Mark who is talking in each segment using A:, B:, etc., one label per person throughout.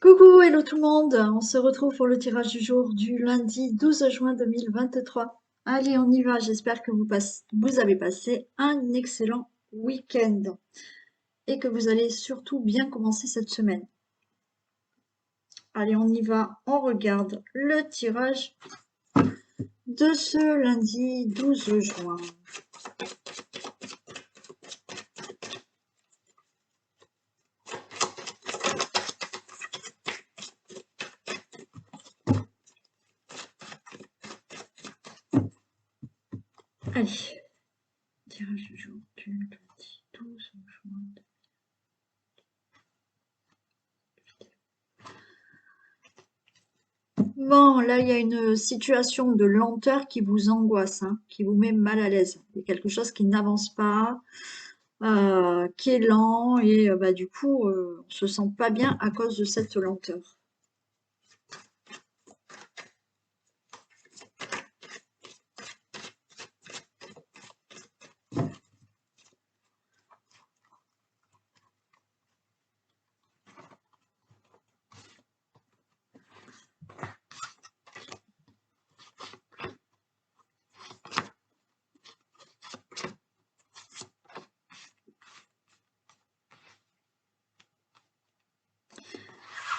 A: Coucou, hello tout le monde, on se retrouve pour le tirage du jour du lundi 12 juin 2023. Allez, on y va, j'espère que vous avez passé un excellent week-end et que vous allez surtout bien commencer cette semaine. Allez, on y va, on regarde le tirage de ce lundi 12 juin. Allez, tirage du jour du lundi 12 juin. Bon, là, il y a une situation de lenteur qui vous angoisse, hein, qui vous met mal à l'aise. Il y a quelque chose qui n'avance pas, qui est lent, et bah, du coup, on se sent pas bien à cause de cette lenteur.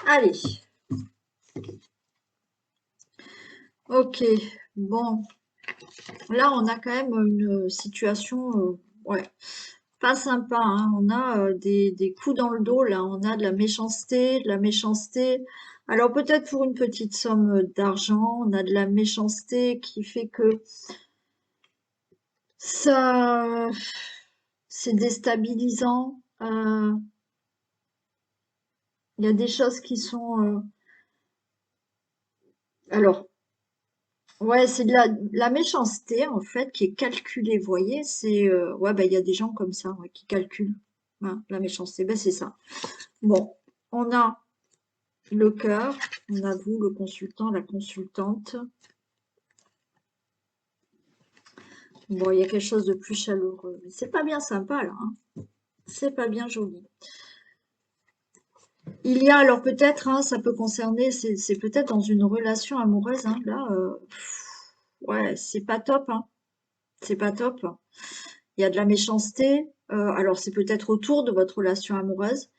A: Allez, ok, bon, là, on a quand même une situation, ouais, pas sympa, hein. On a des coups dans le dos, là, on a de la méchanceté. Alors peut-être pour une petite somme d'argent, on a de la méchanceté qui fait que ça, c'est déstabilisant. Il y a des choses qui sont, alors, ouais, c'est de la méchanceté en fait qui est calculée. Vous voyez, c'est, ouais, bah il y a des gens comme ça, ouais, qui calculent, hein, la méchanceté. Ben c'est ça. Bon, on a le cœur, on a vous, le consultant, la consultante. Bon, il y a quelque chose de plus chaleureux, mais c'est pas bien sympa là, hein. C'est pas bien joli. Il y a alors peut-être, hein, ça peut concerner, c'est peut-être dans une relation amoureuse, hein, là, ouais, c'est pas top, hein, c'est pas top. Il y a de la méchanceté, alors c'est peut-être autour de votre relation amoureuse.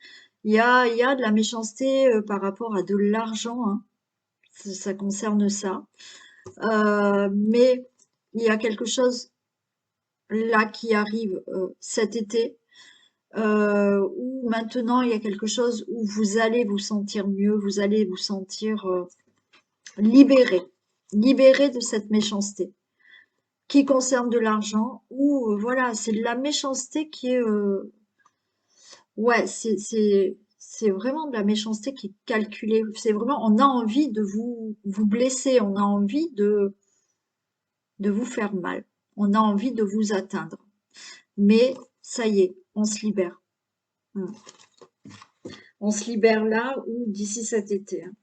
A: Il y a de la méchanceté par rapport à de l'argent, hein, ça concerne ça. Mais il y a quelque chose là qui arrive cet été, où maintenant il y a quelque chose où vous allez vous sentir mieux, vous allez vous sentir libéré, libéré de cette méchanceté qui concerne de l'argent, ou voilà, c'est de la méchanceté qui est, ouais, c'est vraiment de la méchanceté qui est calculée. C'est vraiment, on a envie de vous blesser, on a envie de vous faire mal, on a envie de vous atteindre. Mais ça y est, on se libère. Mm. On se libère là ou d'ici cet été, hein.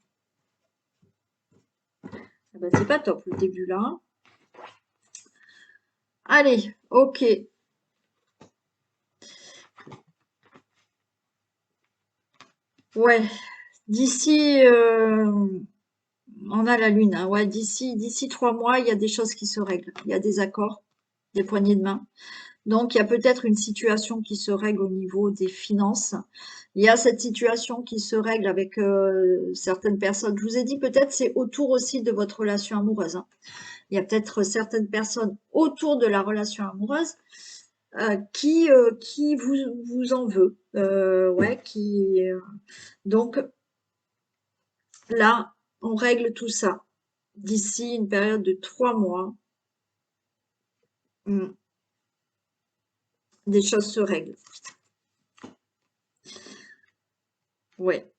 A: Ah bah, c'est pas top le début là, hein. Allez, ok. Ouais, d'ici, on a la lune, hein. Ouais, d'ici 3 mois, il y a des choses qui se règlent. Il y a des accords, des poignées de main. Donc, il y a peut-être une situation qui se règle au niveau des finances. Il y a cette situation qui se règle avec certaines personnes. Je vous ai dit, peut-être c'est autour aussi de votre relation amoureuse, hein. Il y a peut-être certaines personnes autour de la relation amoureuse qui vous en veut. Ouais, donc là, on règle tout ça d'ici une période de 3 mois. Des choses se règlent. Ouais.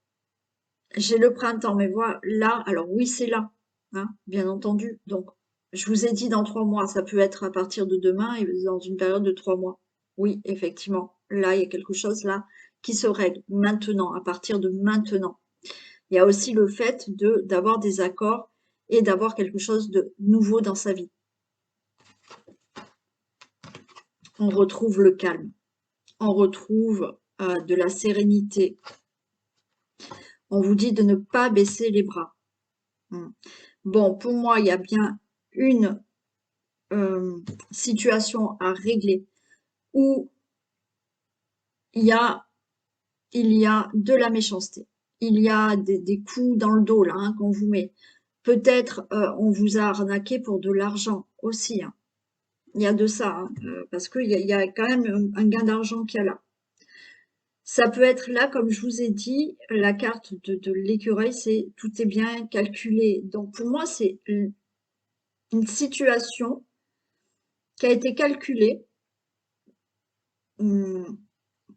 A: J'ai le printemps, mais voilà, là, alors oui, c'est là, hein, bien entendu. Donc, je vous ai dit dans 3 mois, ça peut être à partir de demain et dans une période de 3 mois. Oui, effectivement, là, il y a quelque chose là qui se règle maintenant, à partir de maintenant. Il y a aussi le fait d'avoir des accords et d'avoir quelque chose de nouveau dans sa vie. On retrouve le calme, on retrouve de la sérénité, On vous dit de ne pas baisser les bras. Bon, pour moi, il y a bien une situation à régler où il y a de la méchanceté. Il y a des coups dans le dos là hein, qu'on vous met. Peut-être on vous a arnaqué pour de l'argent aussi. Hein. Il y a de ça, hein, parce qu'il y a quand même un gain d'argent qu'il y a là. Ça peut être là, comme je vous ai dit, la carte de l'écureuil, c'est tout est bien calculé. Donc pour moi, c'est une situation qui a été calculée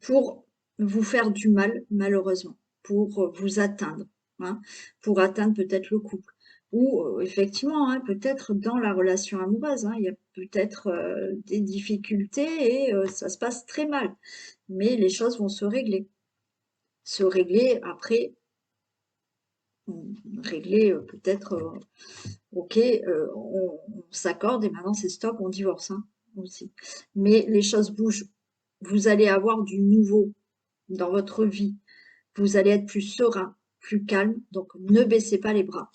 A: pour vous faire du mal, malheureusement, pour vous atteindre, hein, pour atteindre peut-être le couple. Ou effectivement, hein, peut-être dans la relation amoureuse, hein, il y a peut-être des difficultés et ça se passe très mal. Mais les choses vont se régler. Se régler après, régler peut-être, ok, on s'accorde et maintenant c'est stop, on divorce hein, aussi. Mais les choses bougent. Vous allez avoir du nouveau dans votre vie. Vous allez être plus serein, plus calme, donc ne baissez pas les bras.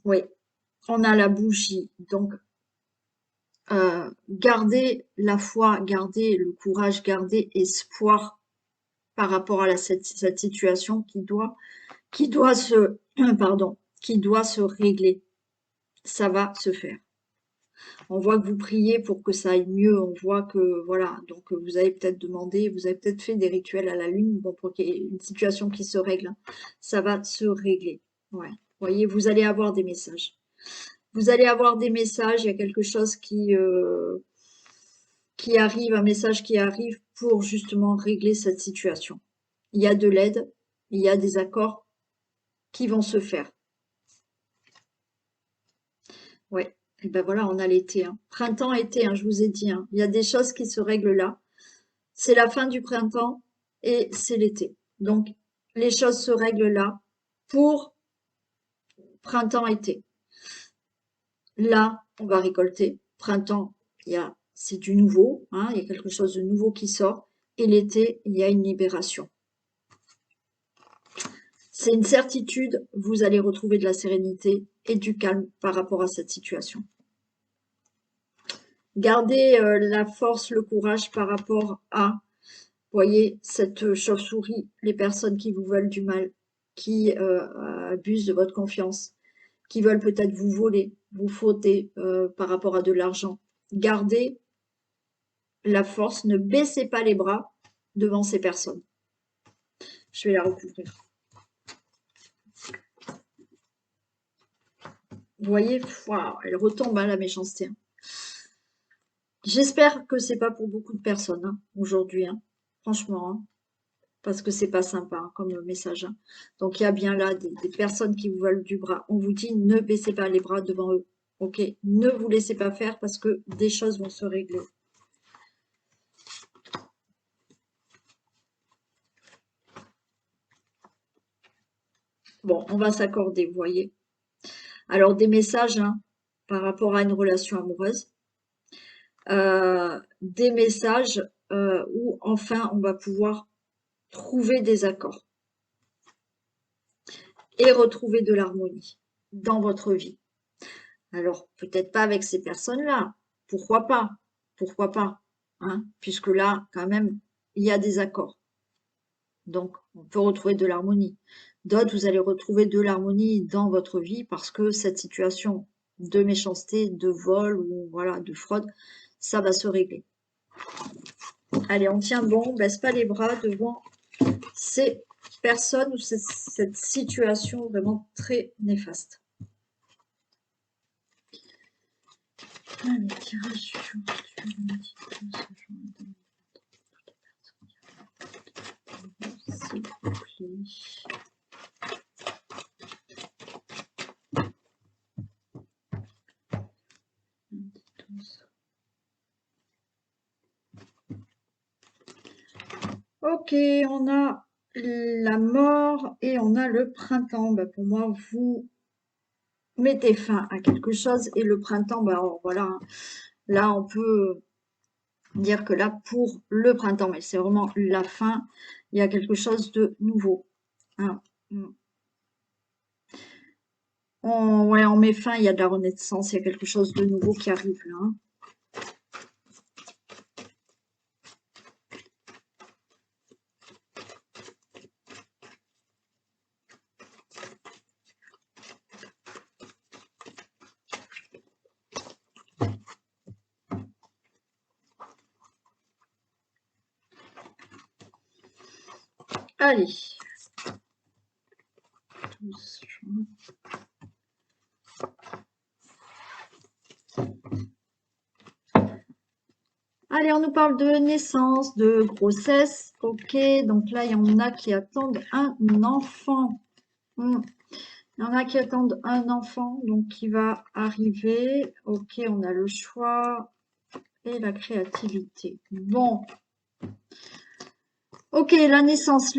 A: Oui, on a la bougie, donc gardez la foi, gardez le courage, gardez espoir par rapport à cette situation qui doit se, pardon, qui doit se régler. Ça va se faire. On voit que vous priez pour que ça aille mieux. On voit que, voilà, donc vous avez peut-être demandé, vous avez peut-être fait des rituels à la lune bon, pour qu'il y ait une situation qui se règle. Hein. Ça va se régler. Ouais. Vous voyez, vous allez avoir des messages. Vous allez avoir des messages, il y a quelque chose qui arrive, un message qui arrive pour justement régler cette situation. Il y a de l'aide, il y a des accords qui vont se faire. Ouais, et ben voilà, on a l'été. Hein. Printemps, été, hein, je vous ai dit. Hein. Il y a des choses qui se règlent là. C'est la fin du printemps et c'est l'été. Donc, les choses se règlent là pour printemps-été. Là, on va récolter. Printemps, c'est du nouveau, hein, il y a quelque chose de nouveau qui sort. Et l'été, il y a une libération. C'est une certitude, vous allez retrouver de la sérénité et du calme par rapport à cette situation. Gardez la force, le courage par rapport à, voyez, cette chauve-souris, les personnes qui vous veulent du mal, qui abusent de votre confiance, qui veulent peut-être vous voler, vous fauter par rapport à de l'argent. Gardez la force, ne baissez pas les bras devant ces personnes. Je vais la recouvrir. Vous voyez, wow, elle retombe à la méchanceté. J'espère que c'est pas pour beaucoup de personnes hein, aujourd'hui, hein, franchement, hein, parce que c'est pas sympa hein, comme message. Hein. Donc il y a bien là des personnes qui vous veulent du bras. On vous dit ne baissez pas les bras devant eux. Ok, ne vous laissez pas faire parce que des choses vont se régler. Bon, on va s'accorder, vous voyez. Alors des messages hein, par rapport à une relation amoureuse. Des messages où enfin on va pouvoir trouver des accords et retrouver de l'harmonie dans votre vie. Alors, peut-être pas avec ces personnes-là, pourquoi pas? Pourquoi pas? Hein? Puisque là, quand même, il y a des accords. Donc, on peut retrouver de l'harmonie. D'autres, vous allez retrouver de l'harmonie dans votre vie parce que cette situation de méchanceté, de vol ou voilà, de fraude, ça va se régler. Allez, on tient bon, on baisse pas les bras devant ces personnes ou cette situation vraiment très néfaste. Allez, tirage s'il vous plaît. Ok, on a la mort et on a le printemps. Bah, pour moi, vous mettez fin à quelque chose et le printemps, bah, alors, voilà, hein. Là, on peut dire que là, pour le printemps, mais c'est vraiment la fin, il y a quelque chose de nouveau, hein. Ouais, on met fin, il y a de la renaissance, il y a quelque chose de nouveau qui arrive là, hein. Allez. Allez, on nous parle de naissance, de grossesse. Ok, donc là, il y en a qui attendent un enfant. Il y en a qui attendent un enfant, donc qui va arriver. Ok, on a le choix et la créativité. Bon. Ok, la naissance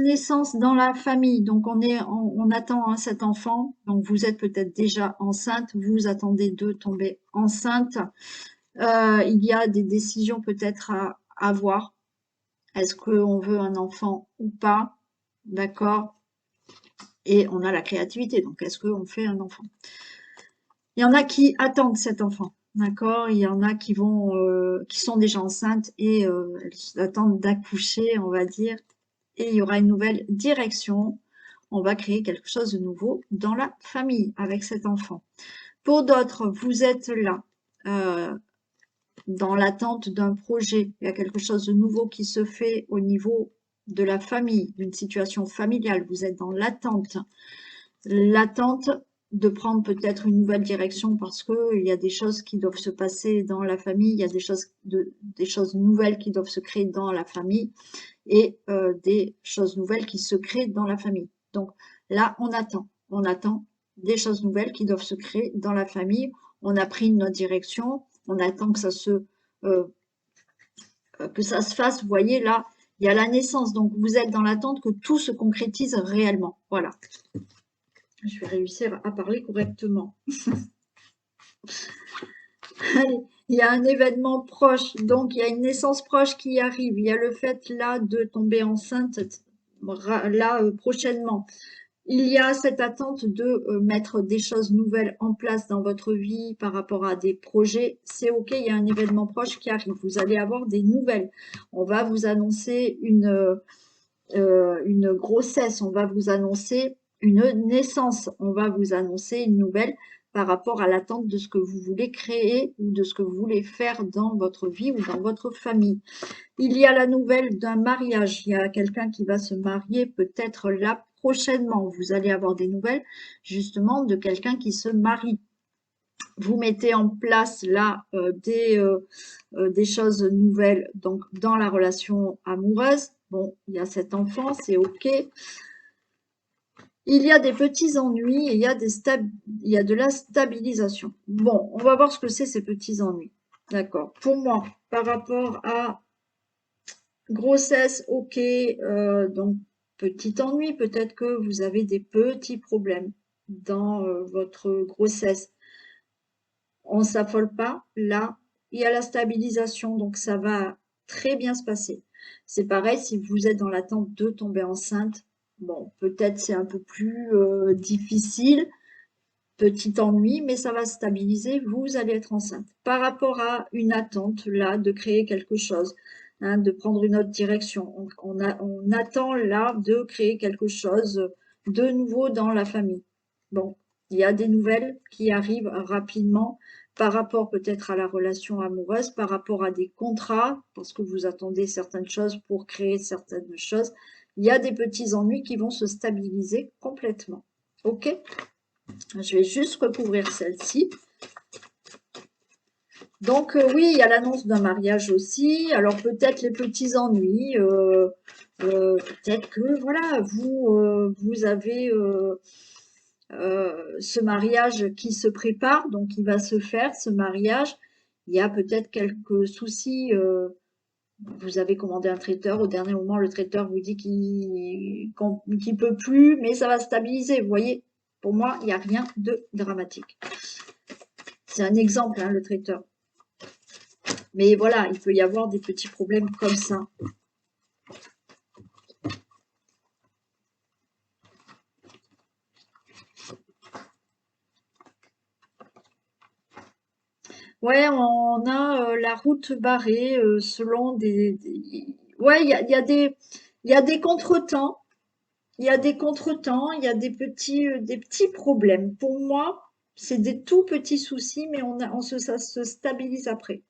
A: dans la famille. Donc on attend hein, cet enfant. Donc vous êtes peut-être déjà enceinte. Vous attendez de tomber enceinte. Il y a des décisions peut-être à avoir. Est-ce qu'on veut un enfant ou pas? D'accord. Et on a la créativité. Donc est-ce qu'on fait un enfant? Il y en a qui attendent cet enfant. D'accord. Il y en a qui sont déjà enceintes et elles attendent d'accoucher, on va dire. Et il y aura une nouvelle direction. On va créer quelque chose de nouveau dans la famille avec cet enfant. Pour d'autres, vous êtes là dans l'attente d'un projet. Il y a quelque chose de nouveau qui se fait au niveau de la famille, d'une situation familiale. Vous êtes dans l'attente. L'attente de prendre peut-être une nouvelle direction parce qu'il y a des choses qui doivent se passer dans la famille, il y a des choses nouvelles qui doivent se créer dans la famille et des choses nouvelles qui se créent dans la famille. Donc là, on attend des choses nouvelles qui doivent se créer dans la famille. On a pris notre direction, on attend que ça se fasse. Vous voyez là, il y a la naissance, donc vous êtes dans l'attente que tout se concrétise réellement. Voilà. Je vais réussir à parler correctement. Allez, il y a un événement proche, donc il y a une naissance proche qui arrive. Il y a le fait là de tomber enceinte là prochainement. Il y a cette attente de mettre des choses nouvelles en place dans votre vie par rapport à des projets. C'est OK, il y a un événement proche qui arrive. Vous allez avoir des nouvelles. On va vous annoncer une grossesse, on va vous annoncer une naissance, on va vous annoncer une nouvelle par rapport à l'attente de ce que vous voulez créer ou de ce que vous voulez faire dans votre vie ou dans votre famille. Il y a la nouvelle d'un mariage. Il y a quelqu'un qui va se marier peut-être là prochainement. Vous allez avoir des nouvelles justement de quelqu'un qui se marie. Vous mettez en place là des choses nouvelles donc dans la relation amoureuse. Bon, il y a cet enfant, c'est OK. Il y a des petits ennuis et il y a de la stabilisation. Bon, on va voir ce que c'est ces petits ennuis. D'accord. Pour moi, par rapport à grossesse, OK, donc petit ennui, peut-être que vous avez des petits problèmes dans votre grossesse. On ne s'affole pas, là, il y a la stabilisation, donc ça va très bien se passer. C'est pareil, si vous êtes dans l'attente de tomber enceinte, bon, peut-être c'est un peu plus difficile, petit ennui, mais ça va se stabiliser, vous allez être enceinte. Par rapport à une attente, là, de créer quelque chose, hein, de prendre une autre direction, on attend là de créer quelque chose de nouveau dans la famille. Bon, il y a des nouvelles qui arrivent rapidement par rapport peut-être à la relation amoureuse, par rapport à des contrats, parce que vous attendez certaines choses pour créer certaines choses. Il y a des petits ennuis qui vont se stabiliser complètement. OK? Je vais juste recouvrir celle-ci. Donc oui, il y a l'annonce d'un mariage aussi. Alors peut-être les petits ennuis. Peut-être que voilà, vous avez ce mariage qui se prépare, donc il va se faire ce mariage. Il y a peut-être quelques soucis. Vous avez commandé un traiteur, au dernier moment, le traiteur vous dit qu'il peut plus, mais ça va stabiliser. Vous voyez, pour moi, il n'y a rien de dramatique. C'est un exemple, hein, le traiteur. Mais voilà, il peut y avoir des petits problèmes comme ça. Ouais, on a la route barrée selon Ouais, il y a des contretemps. Il y a des contretemps, il y a des petits problèmes. Pour moi, c'est des tout petits soucis, mais ça se stabilise après.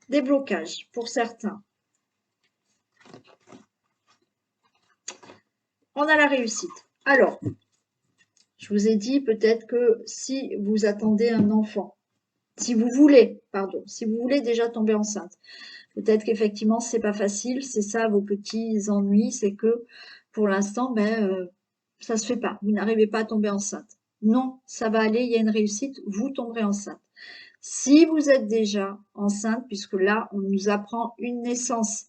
A: Des blocages pour certains. On a la réussite. Alors, je vous ai dit peut-être que si vous attendez un enfant, si vous voulez, pardon, si vous voulez déjà tomber enceinte, peut-être qu'effectivement c'est pas facile, c'est ça vos petits ennuis, c'est que pour l'instant, ça se fait pas. Vous n'arrivez pas à tomber enceinte. Non, ça va aller, il y a une réussite, vous tomberez enceinte. Si vous êtes déjà enceinte, puisque là, on nous apprend une naissance,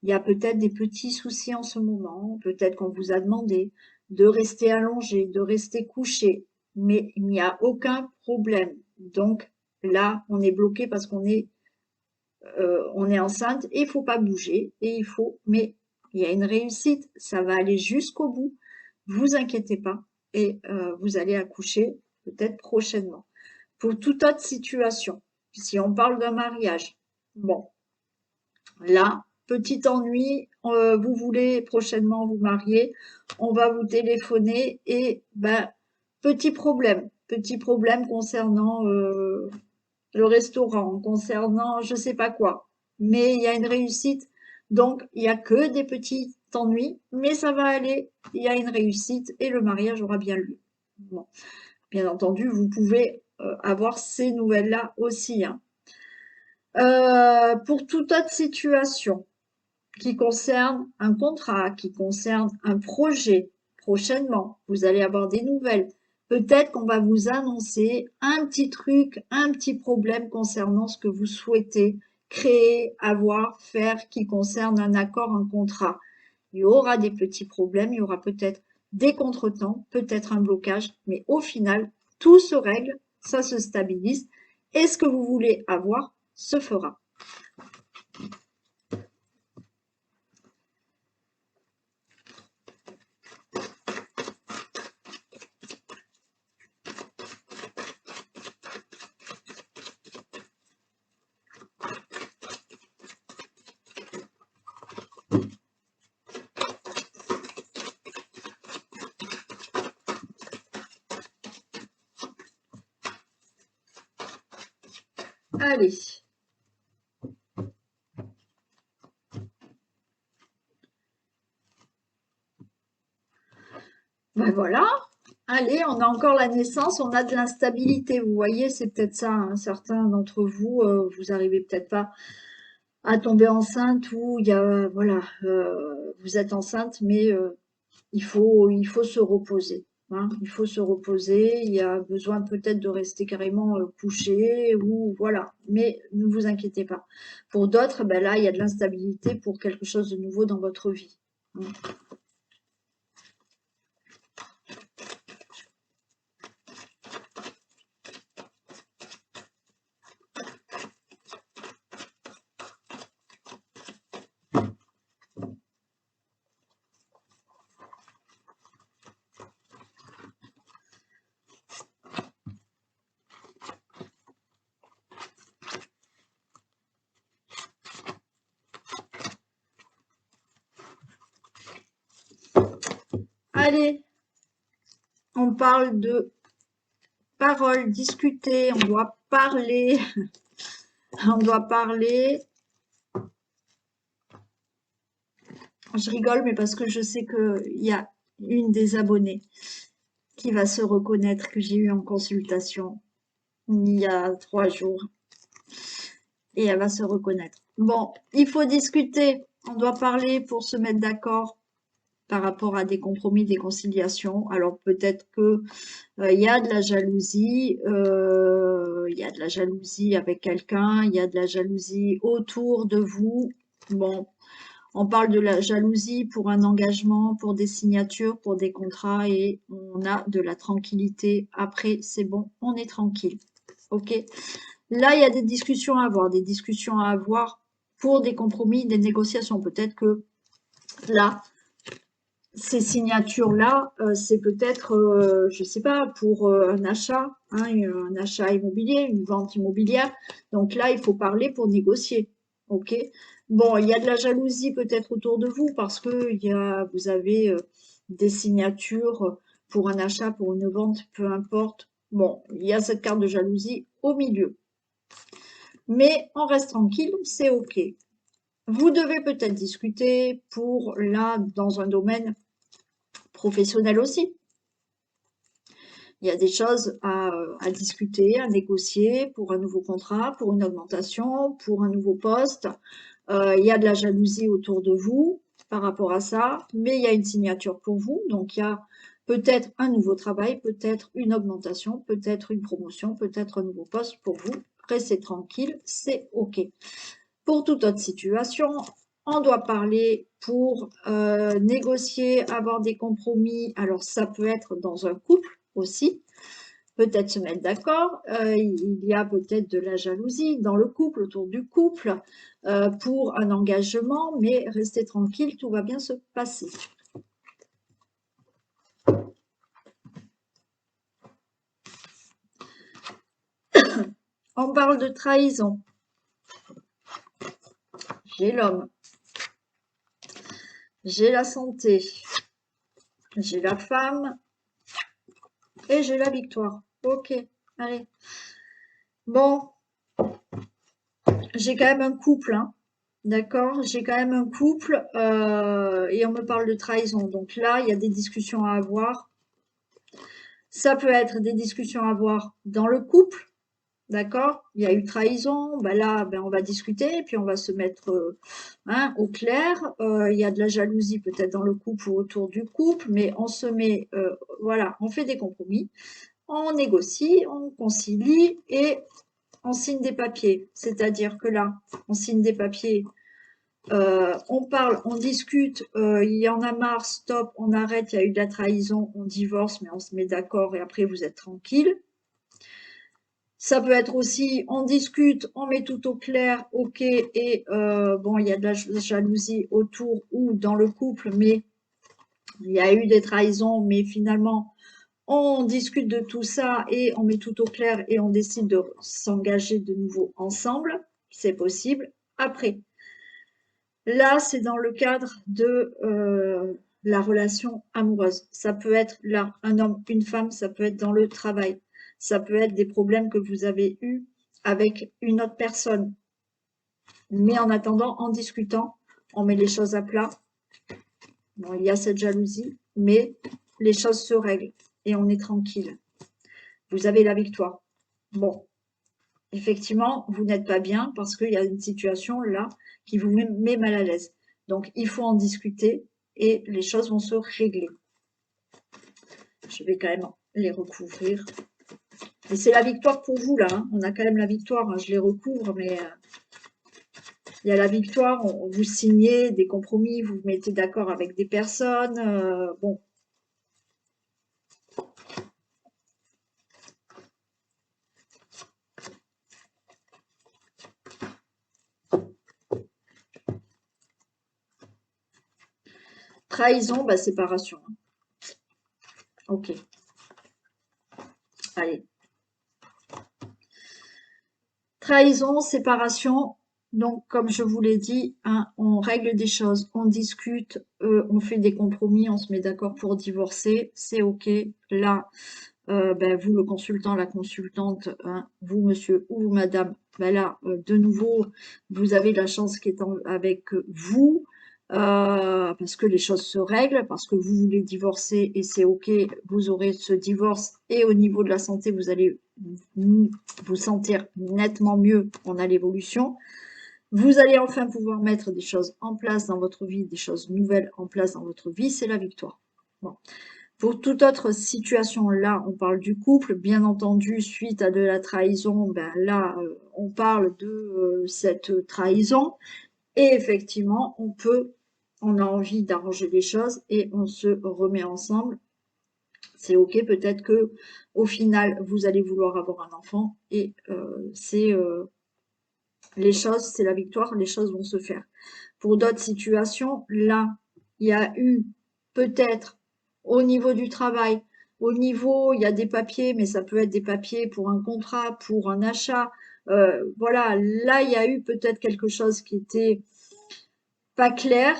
A: il y a peut-être des petits soucis en ce moment, peut-être qu'on vous a demandé de rester allongé, de rester couché, mais il n'y a aucun problème. Donc là, on est bloqué parce on est enceinte et il faut pas bouger mais il y a une réussite, ça va aller jusqu'au bout. Vous inquiétez pas et vous allez accoucher peut-être prochainement. Pour toute autre situation, si on parle d'un mariage, bon, là, petit ennui, vous voulez prochainement vous marier, on va vous téléphoner et petit problème concernant le restaurant, concernant je sais pas quoi. Mais il y a une réussite, donc il n'y a que des petits ennuis, mais ça va aller, il y a une réussite et le mariage aura bien lieu. Bon. Bien entendu, vous pouvez avoir ces nouvelles-là aussi, hein. Pour toute autre situation qui concerne un contrat, qui concerne un projet, prochainement, vous allez avoir des nouvelles. Peut-être qu'on va vous annoncer un petit truc, un petit problème concernant ce que vous souhaitez créer, avoir, faire, qui concerne un accord, un contrat. Il y aura des petits problèmes, il y aura peut-être des contretemps, peut-être un blocage, mais au final, tout se règle, ça se stabilise et ce que vous voulez avoir se fera. Allez. Ben voilà. Allez, on a encore la naissance, on a de l'instabilité. Vous voyez, c'est peut-être ça, hein. Certains d'entre vous, vous arrivez peut-être pas à tomber enceinte ou il y a, voilà, vous êtes enceinte, mais il faut se reposer, hein. Il faut se reposer. Il y a besoin peut-être de rester carrément couché ou voilà. Mais ne vous inquiétez pas. Pour d'autres, ben là, il y a de l'instabilité pour quelque chose de nouveau dans votre vie, hein. Allez, on parle de parole, discuter, on doit parler, on doit parler. Je rigole, mais parce que je sais qu'il y a une des abonnées qui va se reconnaître que j'ai eu en consultation il y a 3 jours et elle va se reconnaître. Bon, il faut discuter, on doit parler pour se mettre d'accord par rapport à des compromis, des conciliations. Alors peut-être que il y a de la jalousie, il y a de la jalousie avec quelqu'un, il y a de la jalousie autour de vous. Bon, on parle de la jalousie pour un engagement, pour des signatures, pour des contrats et on a de la tranquillité. Après, c'est bon, on est tranquille. Ok? Là, il y a des discussions à avoir pour des compromis, des négociations. Peut-être que là, ces signatures-là, c'est peut-être, je sais pas, pour un achat, hein, un achat immobilier, une vente immobilière. Donc là, il faut parler pour négocier. Ok. Bon, il y a de la jalousie peut-être autour de vous parce que vous avez des signatures pour un achat, pour une vente, peu importe. Bon, il y a cette carte de jalousie au milieu. Mais on reste tranquille, c'est ok. Vous devez peut-être discuter pour là, dans un domaine professionnel aussi. Il y a des choses à discuter, à négocier pour un nouveau contrat, pour une augmentation, pour un nouveau poste. Il y a de la jalousie autour de vous par rapport à ça, mais il y a une signature pour vous. Donc, il y a peut-être un nouveau travail, peut-être une augmentation, peut-être une promotion, peut-être un nouveau poste pour vous. Restez tranquille, c'est OK. Pour toute autre situation, on doit parler pour négocier, avoir des compromis. Alors, ça peut être dans un couple aussi, peut-être se mettre d'accord. Il y a peut-être de la jalousie dans le couple, autour du couple, pour un engagement, mais restez tranquille, tout va bien se passer. On parle de trahison. J'ai l'homme, j'ai la santé, j'ai la femme et j'ai la victoire. Ok, allez. Bon, j'ai quand même un couple, hein. D'accord? J'ai quand même un couple et on me parle de trahison. Donc là, il y a des discussions à avoir. Ça peut être des discussions à avoir dans le couple. D'accord? Il y a eu trahison. Ben là, ben on va discuter, puis on va se mettre hein, au clair. Il y a de la jalousie peut-être dans le couple ou autour du couple, mais on se met, voilà, on fait des compromis. On négocie, on concilie et on signe des papiers. C'est-à-dire que là, on signe des papiers, on parle, on discute, il y en a marre, stop, on arrête, il y a eu de la trahison, on divorce, mais on se met d'accord et après vous êtes tranquille. Ça peut être aussi, on discute, on met tout au clair, ok, et bon, il y a de la jalousie autour ou dans le couple, mais il y a eu des trahisons, mais finalement, on discute de tout ça et on met tout au clair et on décide de s'engager de nouveau ensemble. C'est possible. Après, là, c'est dans le cadre de la relation amoureuse. Ça peut être là, un homme, une femme, ça peut être dans le travail. Ça peut être des problèmes que vous avez eus avec une autre personne. Mais en attendant, en discutant, on met les choses à plat. Bon, il y a cette jalousie, mais les choses se règlent et on est tranquille. Vous avez la victoire. Bon, effectivement, vous n'êtes pas bien parce qu'il y a une situation là qui vous met mal à l'aise. Donc, il faut en discuter et les choses vont se régler. Je vais quand même les recouvrir. Et c'est la victoire pour vous là. Hein. On a quand même la victoire. Hein. Je les recouvre, mais il y a la victoire. Vous signez des compromis, vous vous mettez d'accord avec des personnes. Bon. Trahison, bah, séparation. Hein. Ok. Allez. Trahison, séparation. Donc, comme je vous l'ai dit, hein, on règle des choses, on discute, on fait des compromis, on se met d'accord pour divorcer, c'est ok. Là, ben, vous, le consultant, la consultante, hein, vous, monsieur ou vous, madame, ben là, de nouveau, vous avez la chance qui est avec vous, parce que les choses se règlent, parce que vous voulez divorcer et c'est ok, vous aurez ce divorce et au niveau de la santé, vous allez vous sentir nettement mieux, on a l'évolution. Vous allez enfin pouvoir mettre des choses en place dans votre vie, des choses nouvelles en place dans votre vie, c'est la victoire. Bon. Pour toute autre situation, là, on parle du couple. Bien entendu, suite à de la trahison, ben là, on parle de cette trahison. Et effectivement, on a envie d'arranger les choses et on se remet ensemble. C'est ok, peut-être que au final, vous allez vouloir avoir un enfant et les choses, c'est la victoire, les choses vont se faire. Pour d'autres situations, là, il y a eu peut-être au niveau du travail, il y a des papiers, mais ça peut être des papiers pour un contrat, pour un achat. Voilà, là, il y a eu peut-être quelque chose qui était pas clair.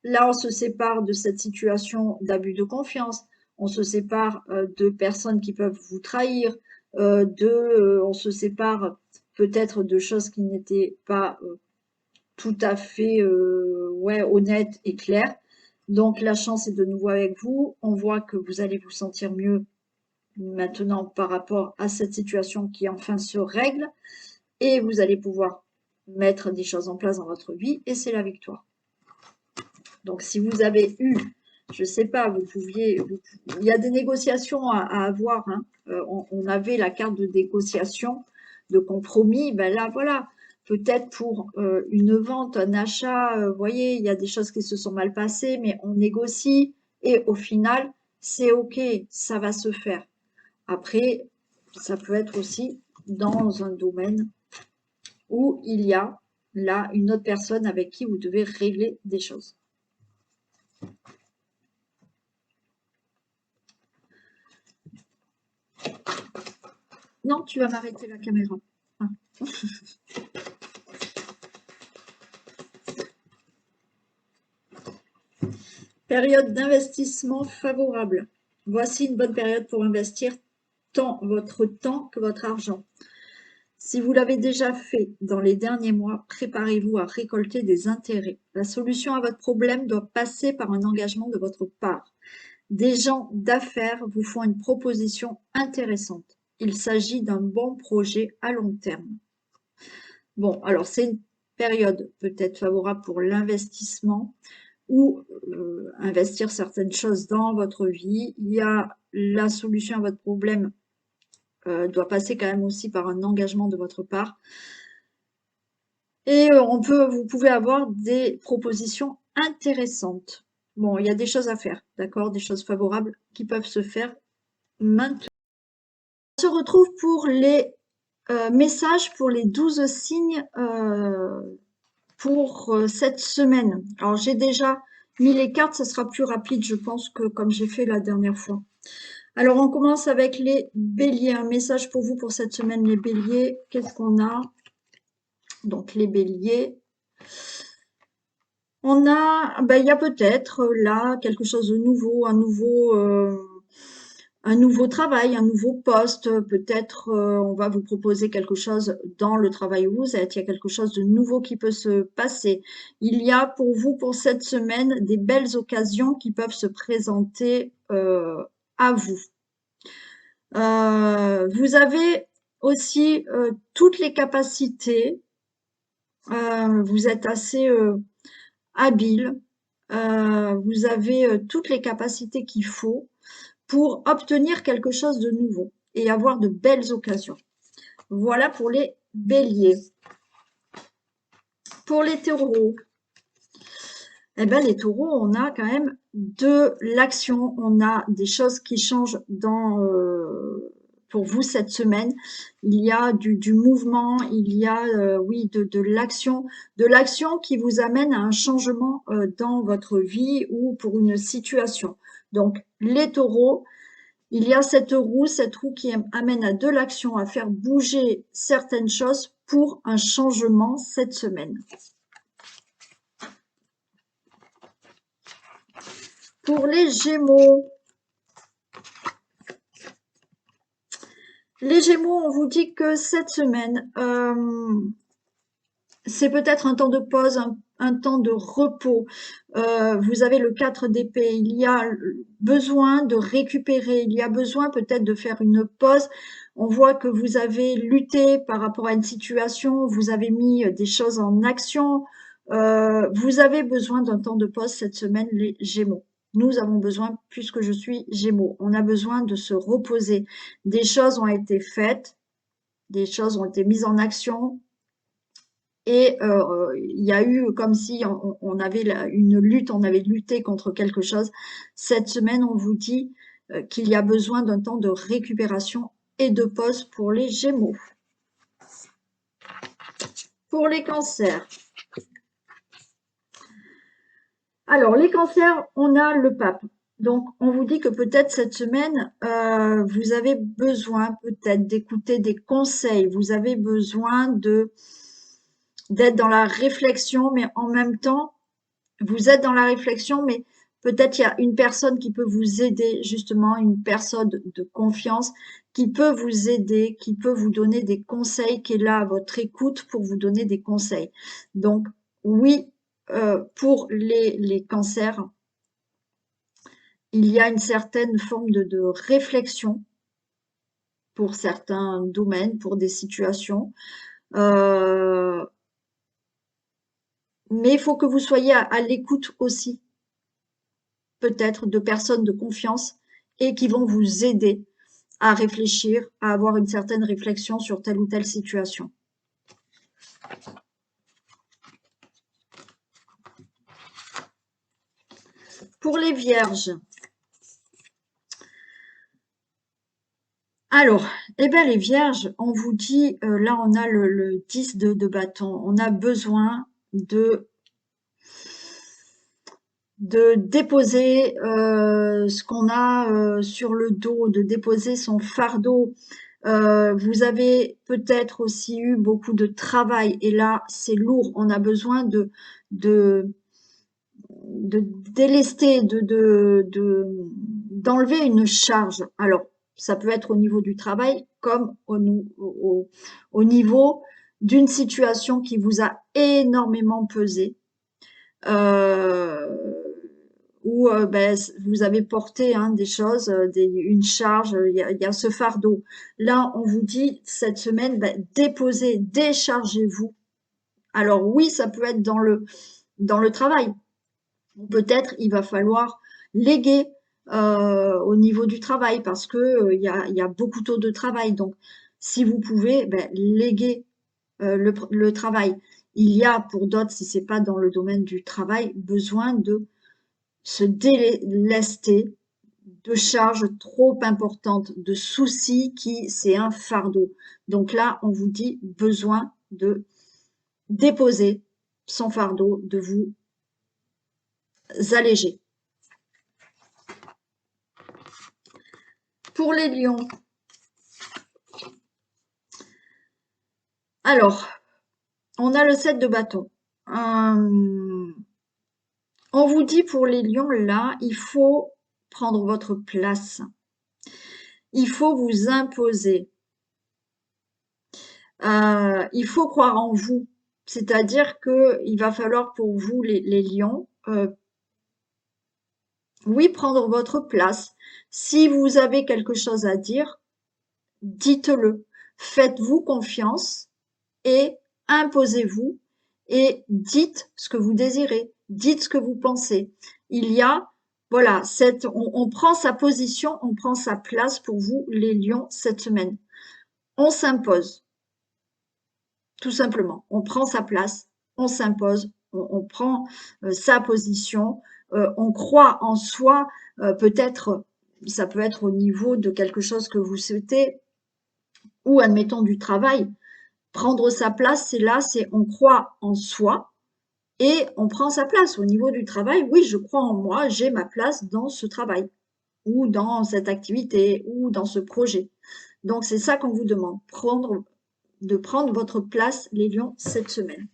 A: Là, on se sépare de cette situation d'abus de confiance. On se sépare de personnes qui peuvent vous trahir. On se sépare peut-être de choses qui n'étaient pas tout à fait ouais, honnêtes et claires. Donc, la chance est de nouveau avec vous. On voit que vous allez vous sentir mieux maintenant par rapport à cette situation qui enfin se règle. Et vous allez pouvoir mettre des choses en place dans votre vie. Et c'est la victoire. Donc, si vous avez eu, je ne sais pas, il y a des négociations à avoir. Hein. On avait la carte de négociation, de compromis. Ben là, voilà, peut-être pour une vente, un achat, vous voyez, il y a des choses qui se sont mal passées, mais on négocie et au final, c'est OK, ça va se faire. Après, ça peut être aussi dans un domaine où il y a là une autre personne avec qui vous devez régler des choses. Non, tu vas m'arrêter la caméra. Ah. Période d'investissement favorable. Voici une bonne période pour investir tant votre temps que votre argent. Si vous l'avez déjà fait dans les derniers mois, préparez-vous à récolter des intérêts. La solution à votre problème doit passer par un engagement de votre part. Des gens d'affaires vous font une proposition intéressante. Il s'agit d'un bon projet à long terme. Bon, alors c'est une période peut-être favorable pour l'investissement ou investir certaines choses dans votre vie. Il y a la solution à votre problème doit passer quand même aussi par un engagement de votre part. Et vous pouvez avoir des propositions intéressantes. Bon, il y a des choses à faire, d'accord, des choses favorables qui peuvent se faire maintenant. On se retrouve pour les messages pour les 12 signes pour cette semaine. Alors, j'ai déjà mis les cartes, ça sera plus rapide, je pense, que comme j'ai fait la dernière fois. Alors, on commence avec les béliers. Un message pour vous pour cette semaine, les béliers. Qu'est-ce qu'on a? Donc, les béliers. On a, ben, il y a peut-être là quelque chose de nouveau, un nouveau travail, un nouveau poste. Peut-être on va vous proposer quelque chose dans le travail où vous êtes. Il y a quelque chose de nouveau qui peut se passer. Il y a pour vous, pour cette semaine, des belles occasions qui peuvent se présenter à vous. Vous avez aussi toutes les capacités. Vous êtes assez habile. Vous avez toutes les capacités qu'il faut pour obtenir quelque chose de nouveau et avoir de belles occasions. Voilà pour les béliers. Pour les taureaux, eh ben, les taureaux, on a quand même de l'action, on a des choses qui changent pour vous cette semaine. Il y a du mouvement, il y a oui de l'action qui vous amène à un changement dans votre vie ou pour une situation. Donc les taureaux, il y a cette roue qui amène à de l'action, à faire bouger certaines choses pour un changement cette semaine. Pour les Gémeaux, on vous dit que cette semaine, c'est peut-être un temps de pause, un temps de repos. Vous avez le 4 d'épée, il y a besoin de récupérer, il y a besoin peut-être de faire une pause. On voit que vous avez lutté par rapport à une situation, vous avez mis des choses en action. Vous avez besoin d'un temps de pause cette semaine, les Gémeaux. Nous avons besoin, puisque je suis Gémeaux, on a besoin de se reposer. Des choses ont été faites, des choses ont été mises en action, et il y a eu comme si on avait une lutte, on avait lutté contre quelque chose. Cette semaine, on vous dit qu'il y a besoin d'un temps de récupération et de pause pour les Gémeaux. Pour les cancers. Alors, les cancers, on a le pape. Donc, on vous dit que peut-être cette semaine, vous avez besoin peut-être d'écouter des conseils. Vous avez besoin d'être dans la réflexion, mais en même temps, vous êtes dans la réflexion, mais peut-être il y a une personne qui peut vous aider, justement, une personne de confiance qui peut vous aider, qui peut vous donner des conseils, qui est là à votre écoute pour vous donner des conseils. Donc, oui, pour les cancers, il y a une certaine forme de réflexion pour certains domaines, pour des situations. Euh, mais il faut que vous soyez à l'écoute aussi, peut-être, de personnes de confiance et qui vont vous aider à réfléchir, à avoir une certaine réflexion sur telle ou telle situation. Pour les vierges, alors, eh bien les vierges, on vous dit, là on a le 10 de bâton, on a besoin de déposer ce qu'on a sur le dos, de déposer son fardeau. Vous avez peut-être aussi eu beaucoup de travail et là c'est lourd, on a besoin de, de délester, d'enlever une charge. Alors, ça peut être au niveau du travail comme au niveau d'une situation qui vous a énormément pesé. Euh, où ben, vous avez porté des choses, une charge, il y a ce fardeau. Là, on vous dit cette semaine, ben, déposez, déchargez-vous. Alors oui, ça peut être dans le travail. Peut-être il va falloir léguer au niveau du travail parce que il y a beaucoup trop de travail. Donc, si vous pouvez, ben, léguer le travail. Il y a pour d'autres, si c'est pas dans le domaine du travail, besoin de se délester de charges trop importantes, de soucis qui, c'est un fardeau. Donc là, on vous dit besoin de déposer son fardeau, de vous alléger. Pour les lions, alors, on a le 7 de bâton. On vous dit pour les lions, là, il faut prendre votre place. Il faut vous imposer. Il faut croire en vous. C'est-à-dire qu'il va falloir pour vous, les lions, oui, prendre votre place. Si vous avez quelque chose à dire, dites-le. Faites-vous confiance et imposez-vous et dites ce que vous désirez, dites ce que vous pensez. Il y a, voilà, on prend sa position, on prend sa place pour vous, les lions, cette semaine. On s'impose, tout simplement. On prend sa place, on s'impose, on prend sa position, on croit en soi, peut-être, ça peut être au niveau de quelque chose que vous souhaitez, ou admettons du travail. Prendre sa place, c'est là, c'est on croit en soi et on prend sa place. Au niveau du travail, oui, je crois en moi, j'ai ma place dans ce travail ou dans cette activité ou dans ce projet. Donc c'est ça qu'on vous demande, de prendre votre place, les lions, cette semaine.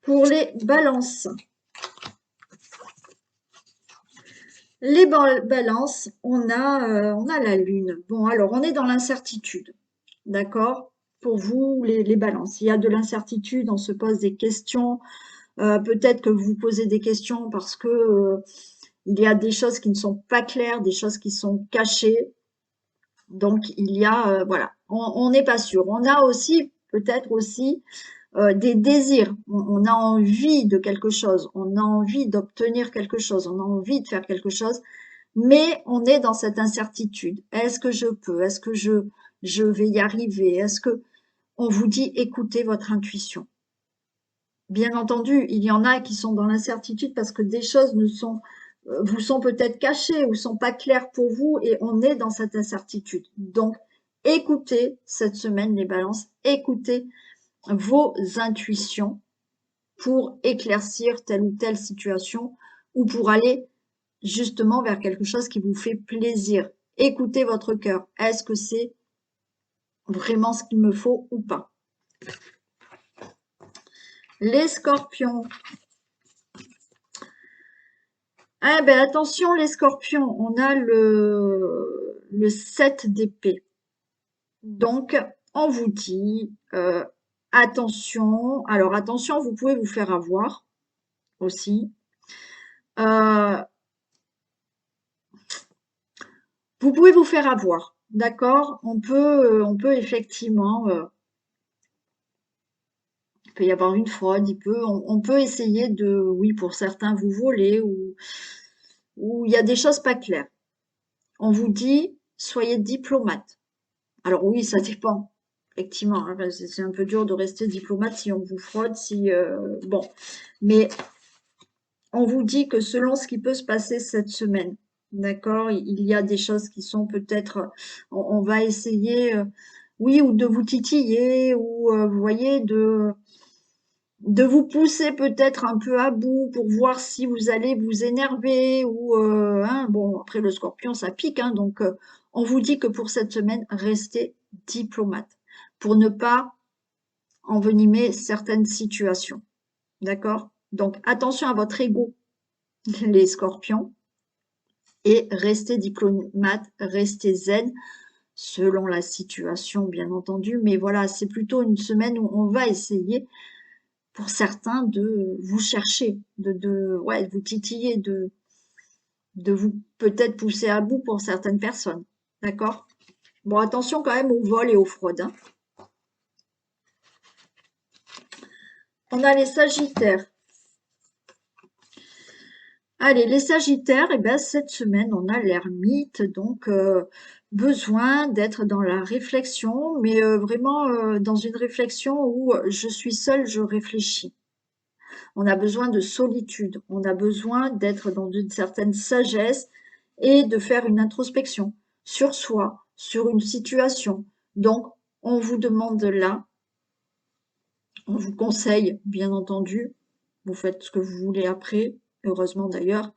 A: Pour les balances. Les balances, on a la lune. Bon, alors on est dans l'incertitude, d'accord? pour vous, les balances. Il y a de l'incertitude, on se pose des questions. Peut-être que vous vous posez des questions parce que il y a des choses qui ne sont pas claires, des choses qui sont cachées. Donc, il y a, voilà, on n'est pas sûr. On a aussi, peut-être aussi, des désirs. On a envie de quelque chose, on a envie d'obtenir quelque chose, on a envie de faire quelque chose, mais on est dans cette incertitude. Est-ce que je peux? Est-ce que je vais y arriver? Est-ce que on vous dit écoutez votre intuition? Bien entendu, il y en a qui sont dans l'incertitude parce que des choses vous sont peut-être cachées ou sont pas claires pour vous et on est dans cette incertitude. Donc, écoutez cette semaine les balances, écoutez vos intuitions pour éclaircir telle ou telle situation ou pour aller justement vers quelque chose qui vous fait plaisir. Écoutez votre cœur. Est-ce que c'est vraiment ce qu'il me faut ou pas? Les scorpions. Ah ben attention les scorpions, on a le 7 d'épée. Donc, on vous dit attention. Alors attention, vous pouvez vous faire avoir aussi. Vous pouvez vous faire avoir, d'accord? On peut effectivement, il peut y avoir une fraude, on peut essayer de, oui, pour certains, vous voler ou il y a des choses pas claires. On vous dit, soyez diplomate. Alors oui, ça dépend, effectivement, hein, parce que c'est un peu dur de rester diplomate si on vous fraude, si, bon. Mais on vous dit que selon ce qui peut se passer cette semaine, d'accord, il y a des choses qui sont peut-être, on va essayer, oui, ou de vous titiller, ou vous voyez, de vous pousser peut-être un peu à bout pour voir si vous allez vous énerver, ou, hein, bon, après le scorpion, ça pique, hein, donc on vous dit que pour cette semaine, restez diplomate, pour ne pas envenimer certaines situations, d'accord? Donc attention à votre ego, les scorpions, et restez diplomate, restez zen, selon la situation, bien entendu. Mais voilà, c'est plutôt une semaine où on va essayer, pour certains, de vous chercher, ouais, de vous titiller, de vous peut-être pousser à bout pour certaines personnes. D'accord? Bon, attention quand même au vol et aux fraudes, hein. On a les sagittaires. Allez, les sagittaires, eh ben, cette semaine, on a l'ermite, donc besoin d'être dans la réflexion, mais vraiment dans une réflexion où je suis seule, je réfléchis. On a besoin de solitude, on a besoin d'être dans une certaine sagesse et de faire une introspection sur soi, sur une situation. Donc, on vous demande là, on vous conseille, bien entendu, vous faites ce que vous voulez après, heureusement d'ailleurs,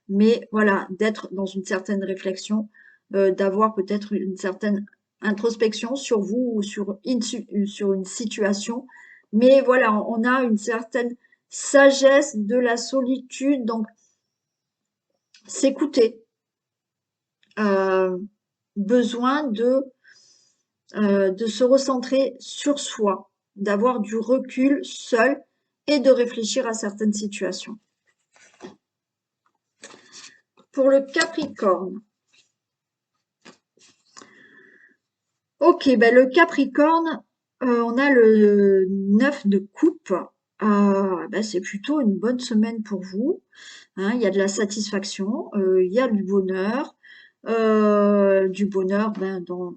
A: mais voilà, d'être dans une certaine réflexion, d'avoir peut-être une certaine introspection sur vous ou sur une situation. Mais voilà, on a une certaine sagesse de la solitude, donc s'écouter. Besoin de se recentrer sur soi, d'avoir du recul seul et de réfléchir à certaines situations. Pour le Capricorne, ok, ben le Capricorne, on a le 9 de coupe. Ben c'est plutôt une bonne semaine pour vous, hein. Il y a de la satisfaction, il y a du bonheur, ben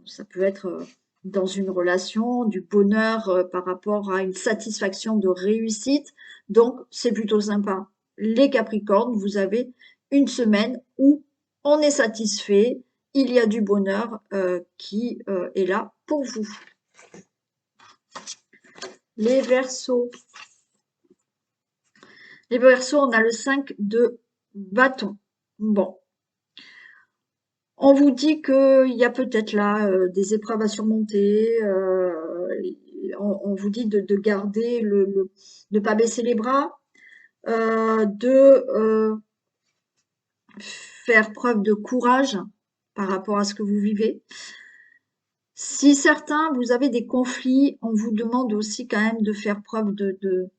A: ça peut être dans une relation, du bonheur par rapport à une satisfaction de réussite. Donc, c'est plutôt sympa. Les Capricornes, vous avez une semaine où on est satisfait, il y a du bonheur qui est là pour vous. Les Verseaux. Les Verseaux, on a le 5 de bâton. Bon. On vous dit qu'il y a peut-être là des épreuves à surmonter. On vous dit de garder de ne pas baisser les bras, de faire preuve de courage par rapport à ce que vous vivez. Si certains, vous avez des conflits, on vous demande aussi quand même de faire preuve de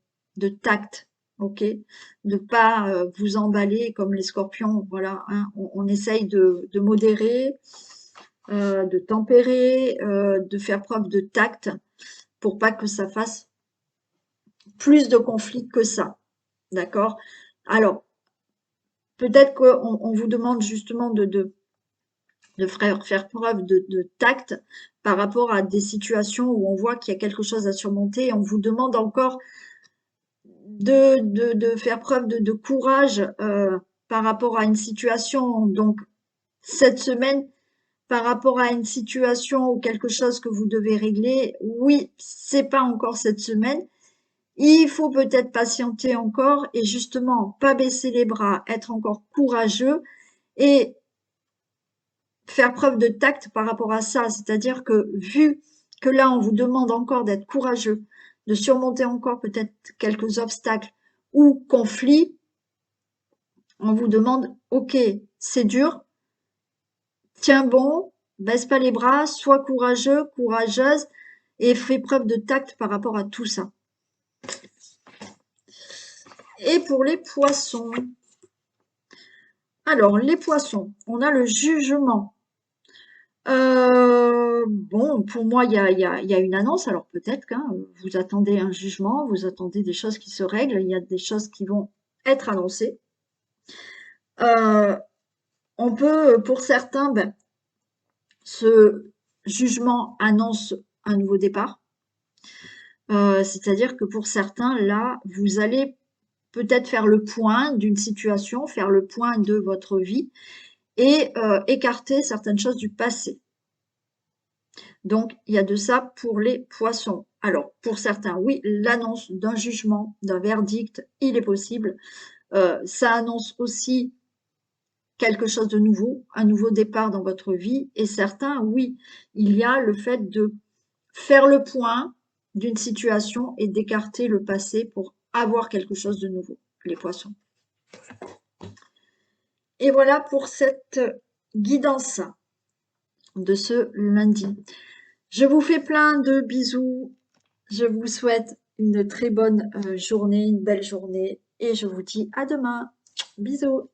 A: tact, ok? De pas vous emballer comme les scorpions, voilà, hein. On essaye de modérer, de tempérer, de faire preuve de tact pour pas que ça fasse plus de conflits que ça, d'accord? Alors, peut-être qu'on vous demande justement de faire preuve de tact par rapport à des situations où on voit qu'il y a quelque chose à surmonter et on vous demande encore de faire preuve de courage par rapport à une situation. Donc, cette semaine, par rapport à une situation ou quelque chose que vous devez régler, oui, c'est pas encore cette semaine. Il faut peut-être patienter encore et justement pas baisser les bras, être encore courageux et faire preuve de tact par rapport à ça. C'est-à-dire que vu que là, on vous demande encore d'être courageux, de surmonter encore peut-être quelques obstacles ou conflits, on vous demande, ok, c'est dur, tiens bon, baisse pas les bras, sois courageux, courageuse et fais preuve de tact par rapport à tout ça. Et pour les poissons, alors les poissons, on a le jugement. Bon, pour moi, il y a une annonce. Alors peut-être que vous attendez un jugement, vous attendez des choses qui se règlent, il y a des choses qui vont être annoncées. On peut, pour certains, ben, ce jugement annonce un nouveau départ. C'est-à-dire que pour certains, là, vous allez peut-être faire le point d'une situation, faire le point de votre vie et écarter certaines choses du passé. Donc, il y a de ça pour les poissons. Alors, pour certains, oui, l'annonce d'un jugement, d'un verdict, il est possible. Ça annonce aussi quelque chose de nouveau, un nouveau départ dans votre vie. Et certains, oui, il y a le fait de faire le point d'une situation et d'écarter le passé pour avoir quelque chose de nouveau, les poissons. Et voilà pour cette guidance de ce lundi. Je vous fais plein de bisous. Je vous souhaite une très bonne journée, une belle journée et je vous dis à demain. Bisous.